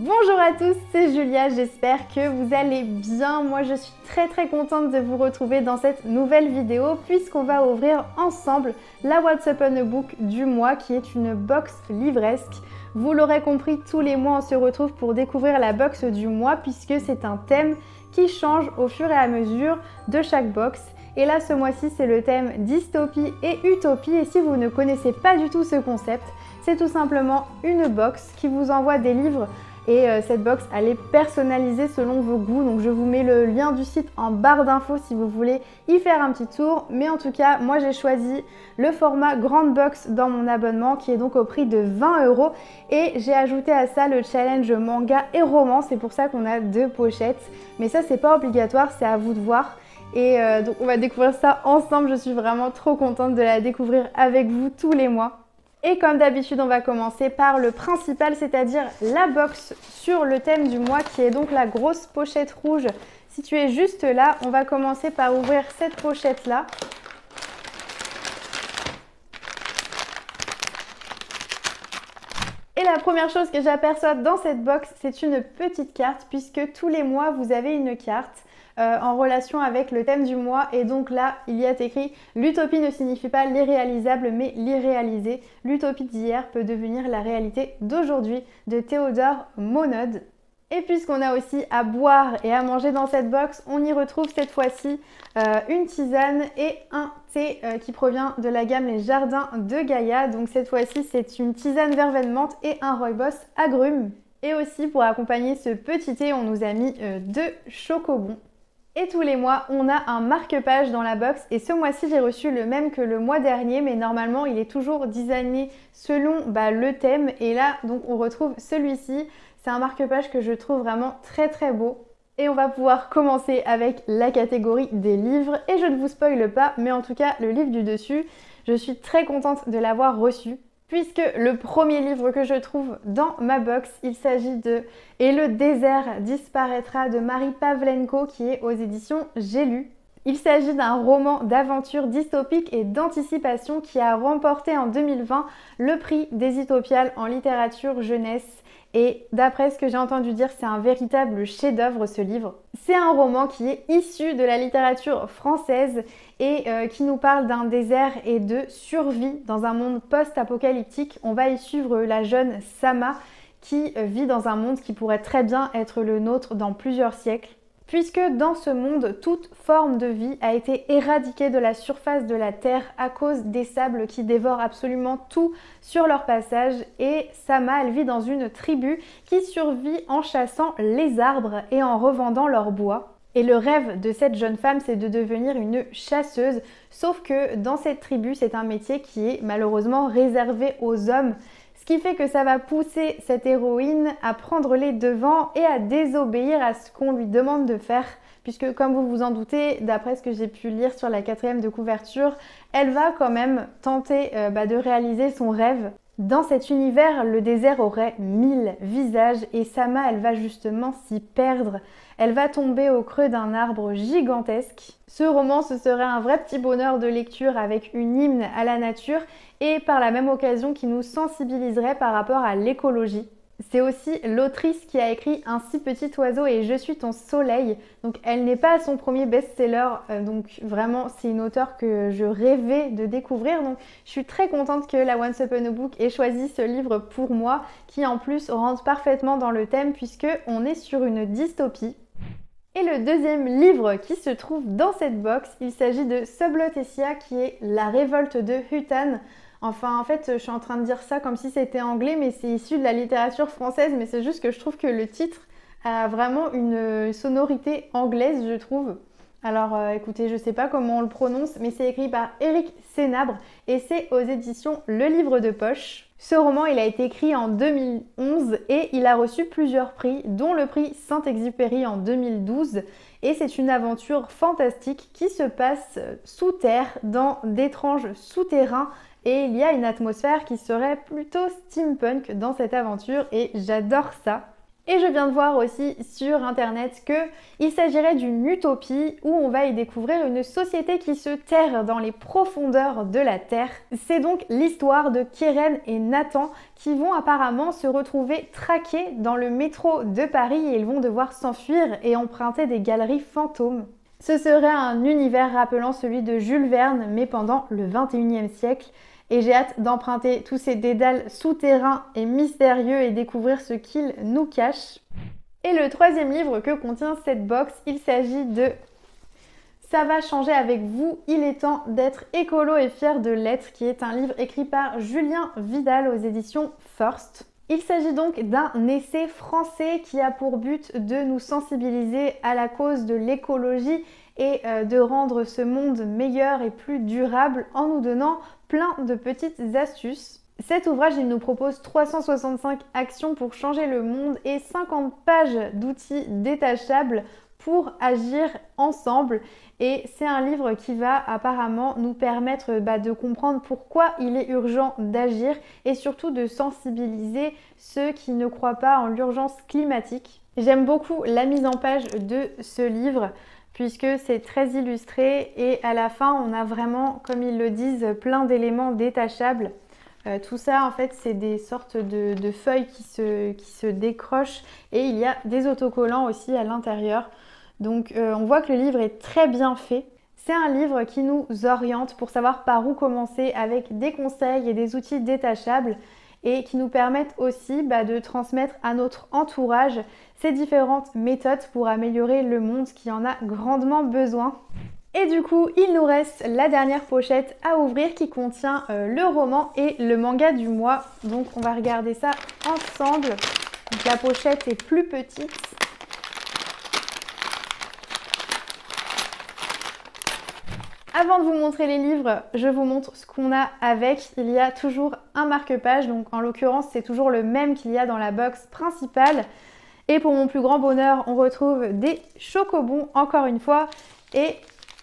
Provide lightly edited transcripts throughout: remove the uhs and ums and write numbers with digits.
Bonjour à tous, c'est Julia, j'espère que vous allez bien. Moi je suis très contente de vous retrouver dans cette nouvelle vidéo puisqu'on va ouvrir ensemble la What's Up on a Book du mois qui est une box livresque. Vous l'aurez compris, tous les mois on se retrouve pour découvrir la box du mois puisque c'est un thème qui change au fur et à mesure de chaque box. Et là ce mois-ci c'est le thème dystopie et utopie, et si vous ne connaissez pas du tout ce concept, c'est tout simplement une box qui vous envoie des livres. Et cette box, elle est personnalisée selon vos goûts. Donc je vous mets le lien du site en barre d'infos si vous voulez y faire un petit tour. Mais en tout cas, moi j'ai choisi le format grande box dans mon abonnement qui est donc au prix de 20 €. Et j'ai ajouté à ça le challenge manga et roman. C'est pour ça qu'on a 2 pochettes. Mais ça, c'est pas obligatoire, c'est à vous de voir. Et donc on va découvrir ça ensemble. Je suis vraiment trop contente de la découvrir avec vous tous les mois. Et comme d'habitude, on va commencer par le principal, c'est-à-dire la box sur le thème du mois qui est donc la grosse pochette rouge située juste là. On va commencer par ouvrir cette pochette-là. Et la première chose que j'aperçois dans cette box, c'est une petite carte puisque tous les mois, vous avez une carte en relation avec le thème du mois, et donc là il y a écrit « L'utopie ne signifie pas l'irréalisable mais l'irréalisé. L'utopie d'hier peut devenir la réalité d'aujourd'hui » de Theodore Monod. Et puisqu'on a aussi à boire et à manger dans cette box, on y retrouve cette fois-ci une tisane et un thé qui provient de la gamme Les Jardins de Gaïa. Donc cette fois-ci c'est une tisane verveine menthe et un rooibos agrumes. Et aussi pour accompagner ce petit thé, on nous a mis 2 chocobons. Et tous les mois, on a un marque-page dans la box, et ce mois-ci, j'ai reçu le même que le mois dernier, mais normalement, il est toujours designé selon le thème. Et là, donc, on retrouve celui-ci. C'est un marque-page que je trouve vraiment très beau. Et on va pouvoir commencer avec la catégorie des livres. Et je ne vous spoile pas, mais en tout cas, le livre du dessus, je suis très contente de l'avoir reçu. Puisque le premier livre que je trouve dans ma box, il s'agit de « Et le désert disparaîtra » de Marie Pavlenko qui est aux éditions J'ai lu. Il s'agit d'un roman d'aventure dystopique et d'anticipation qui a remporté en 2020 le prix des Utopiales en littérature jeunesse. Et d'après ce que j'ai entendu dire, c'est un véritable chef-d'œuvre ce livre. C'est un roman qui est issu de la littérature française et qui nous parle d'un désert et de survie dans un monde post-apocalyptique. On va y suivre la jeune Sama qui vit dans un monde qui pourrait très bien être le nôtre dans plusieurs siècles. Puisque dans ce monde, toute forme de vie a été éradiquée de la surface de la Terre à cause des sables qui dévorent absolument tout sur leur passage. Et Sama, elle vit dans une tribu qui survit en chassant les arbres et en revendant leur bois. Et le rêve de cette jeune femme, c'est de devenir une chasseuse. Sauf que dans cette tribu, c'est un métier qui est malheureusement réservé aux hommes. Ce qui fait que ça va pousser cette héroïne à prendre les devants et à désobéir à ce qu'on lui demande de faire. Puisque comme vous vous en doutez, d'après ce que j'ai pu lire sur la 4e de couverture, elle va quand même tenter de réaliser son rêve. Dans cet univers, le désert aurait 1000 visages et Sama, elle va justement s'y perdre. Elle va tomber au creux d'un arbre gigantesque. Ce roman, ce serait un vrai petit bonheur de lecture avec une hymne à la nature et par la même occasion qui nous sensibiliserait par rapport à l'écologie. C'est aussi l'autrice qui a écrit Un si petit oiseau et Je suis ton soleil. Donc elle n'est pas à son premier best-seller, donc vraiment c'est une auteure que je rêvais de découvrir. Donc je suis très contente que la Once Upon a Book ait choisi ce livre pour moi, qui en plus rentre parfaitement dans le thème puisque on est sur une dystopie. Et le deuxième livre qui se trouve dans cette box, il s'agit de Sublotesia qui est La révolte de Hutan. Enfin, en fait, je suis en train de dire ça comme si c'était anglais, mais c'est issu de la littérature française, mais c'est juste que je trouve que le titre a vraiment une sonorité anglaise, je trouve. Alors, écoutez, je sais pas comment on le prononce, mais c'est écrit par Éric Sénabre et c'est aux éditions Le Livre de Poche. Ce roman, il a été écrit en 2011 et il a reçu plusieurs prix, dont le prix Saint-Exupéry en 2012. Et c'est une aventure fantastique qui se passe sous terre, dans d'étranges souterrains. Et il y a une atmosphère qui serait plutôt steampunk dans cette aventure et j'adore ça. Et je viens de voir aussi sur internet qu'il s'agirait d'une utopie où on va y découvrir une société qui se terre dans les profondeurs de la Terre. C'est donc l'histoire de Keren et Nathan qui vont apparemment se retrouver traqués dans le métro de Paris et ils vont devoir s'enfuir et emprunter des galeries fantômes. Ce serait un univers rappelant celui de Jules Verne mais pendant le 21e siècle. Et j'ai hâte d'emprunter tous ces dédales souterrains et mystérieux et découvrir ce qu'ils nous cachent. Et le troisième livre que contient cette box, il s'agit de Ça va changer avec vous, il est temps d'être écolo et fier de l'être, qui est un livre écrit par Julien Vidal aux éditions First. Il s'agit donc d'un essai français qui a pour but de nous sensibiliser à la cause de l'écologie et de rendre ce monde meilleur et plus durable en nous donnant plein de petites astuces. Cet ouvrage, il nous propose 365 actions pour changer le monde et 50 pages d'outils détachables pour agir ensemble. Et c'est un livre qui va apparemment nous permettre de comprendre pourquoi il est urgent d'agir et surtout de sensibiliser ceux qui ne croient pas en l'urgence climatique. J'aime beaucoup la mise en page de ce livre puisque c'est très illustré et à la fin on a vraiment, comme ils le disent, plein d'éléments détachables. Tout ça en fait c'est des sortes de feuilles qui se décrochent et il y a des autocollants aussi à l'intérieur. Donc on voit que le livre est très bien fait. C'est un livre qui nous oriente pour savoir par où commencer avec des conseils et des outils détachables et qui nous permettent aussi de transmettre à notre entourage ces différentes méthodes pour améliorer le monde qui en a grandement besoin. Et du coup, il nous reste la dernière pochette à ouvrir qui contient le roman et le manga du mois. Donc on va regarder ça ensemble. Donc, la pochette est plus petite. Avant de vous montrer les livres, je vous montre ce qu'on a avec. Il y a toujours un marque-page, donc en l'occurrence c'est toujours le même qu'il y a dans la box principale. Et pour mon plus grand bonheur, on retrouve des chocobons encore une fois et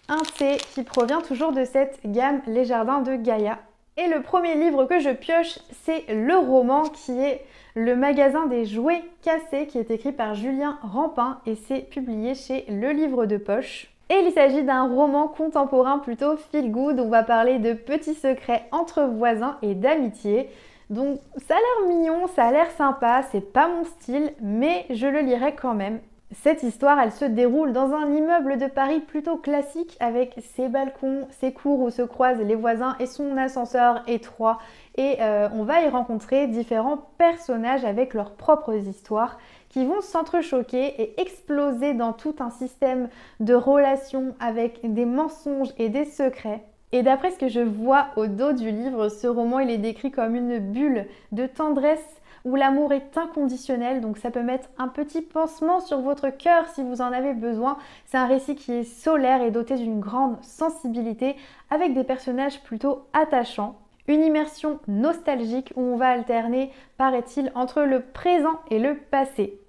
un thé qui provient toujours de cette gamme Les Jardins de Gaïa. Et le premier livre que je pioche, c'est le roman qui est Le magasin des jouets cassés qui est écrit par Julien Rampin et c'est publié chez Le Livre de Poche. Et il s'agit d'un roman contemporain plutôt feel good. On va parler de petits secrets entre voisins et d'amitié. Donc ça a l'air mignon, ça a l'air sympa, c'est pas mon style, mais je le lirai quand même. Cette histoire, elle se déroule dans un immeuble de Paris plutôt classique avec ses balcons, ses cours où se croisent les voisins et son ascenseur étroit. Et on va y rencontrer différents personnages avec leurs propres histoires qui vont s'entrechoquer et exploser dans tout un système de relations avec des mensonges et des secrets. Et d'après ce que je vois au dos du livre, ce roman il est décrit comme une bulle de tendresse où l'amour est inconditionnel, donc ça peut mettre un petit pansement sur votre cœur si vous en avez besoin. C'est un récit qui est solaire et doté d'une grande sensibilité avec des personnages plutôt attachants. Une immersion nostalgique où on va alterner, paraît-il, entre le présent et le passé.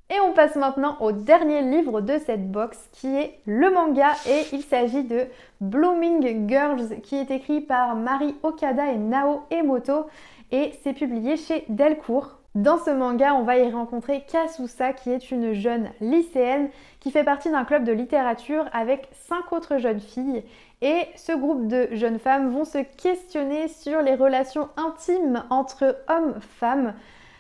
Et on passe maintenant au dernier livre de cette box qui est le manga et il s'agit de Blooming Girls qui est écrit par Mari Okada et Nao Emoto et c'est publié chez Delcourt. Dans ce manga, on va y rencontrer Kasusa qui est une jeune lycéenne qui fait partie d'un club de littérature avec 5 autres jeunes filles et ce groupe de jeunes femmes vont se questionner sur les relations intimes entre hommes-femmes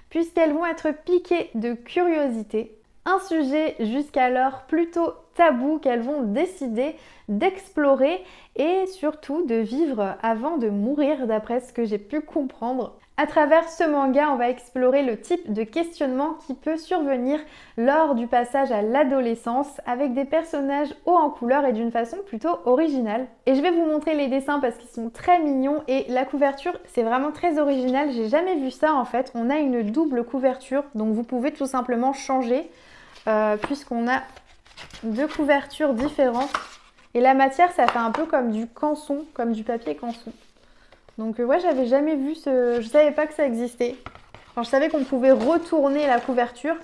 puisqu'elles vont être piquées de curiosité, un sujet jusqu'alors plutôt tabou qu'elles vont décider d'explorer et surtout de vivre avant de mourir d'après ce que j'ai pu comprendre. À travers ce manga, on va explorer le type de questionnement qui peut survenir lors du passage à l'adolescence avec des personnages hauts en couleur et d'une façon plutôt originale. Et je vais vous montrer les dessins parce qu'ils sont très mignons et la couverture c'est vraiment très original. J'ai jamais vu ça en fait. On a une double couverture donc vous pouvez tout simplement changer puisqu'on a 2 couvertures différentes. Et la matière ça fait un peu comme du canson, comme du papier canson. Donc ouais, j'avais jamais vu je savais pas que ça existait. Enfin, je savais qu'on pouvait retourner la couverture,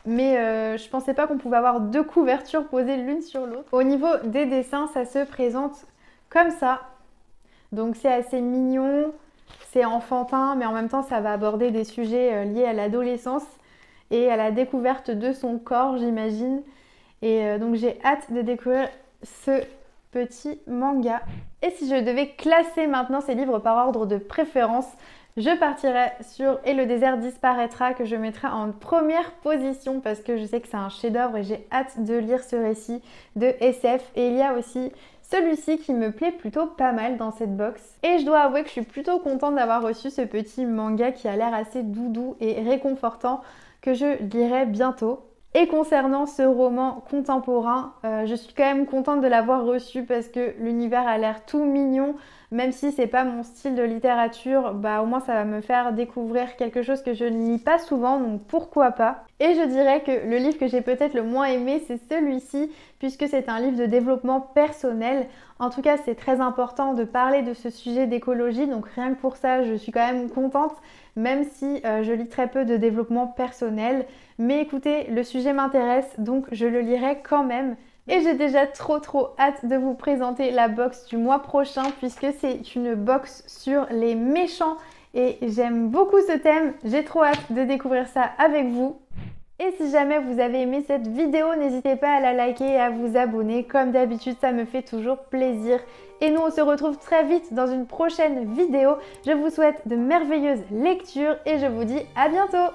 mais je pensais pas qu'on pouvait avoir 2 couvertures posées l'une sur l'autre. Au niveau des dessins, ça se présente comme ça. Donc c'est assez mignon, c'est enfantin, mais en même temps ça va aborder des sujets liés à l'adolescence. et à la découverte de son corps, j'imagine. Et donc j'ai hâte de découvrir ce petit manga. Et si je devais classer maintenant ces livres par ordre de préférence, je partirais sur Et le désert disparaîtra, que je mettrais en première position parce que je sais que c'est un chef-d'œuvre et j'ai hâte de lire ce récit de SF. Et il y a aussi celui-ci qui me plaît plutôt pas mal dans cette box. Et je dois avouer que je suis plutôt contente d'avoir reçu ce petit manga qui a l'air assez doudou et réconfortant que je lirai bientôt. Et concernant ce roman contemporain, je suis quand même contente de l'avoir reçu parce que l'univers a l'air tout mignon. Même si c'est pas mon style de littérature, au moins ça va me faire découvrir quelque chose que je ne lis pas souvent, donc pourquoi pas. Et je dirais que le livre que j'ai peut-être le moins aimé, c'est celui-ci, puisque c'est un livre de développement personnel. En tout cas, c'est très important de parler de ce sujet d'écologie, donc rien que pour ça, je suis quand même contente, même si je lis très peu de développement personnel. Mais écoutez, le sujet m'intéresse, donc je le lirai quand même. Et j'ai déjà trop hâte de vous présenter la box du mois prochain puisque c'est une box sur les méchants et j'aime beaucoup ce thème. J'ai trop hâte de découvrir ça avec vous. Et si jamais vous avez aimé cette vidéo, n'hésitez pas à la liker et à vous abonner. Comme d'habitude, ça me fait toujours plaisir. Et nous, on se retrouve très vite dans une prochaine vidéo. Je vous souhaite de merveilleuses lectures et je vous dis à bientôt!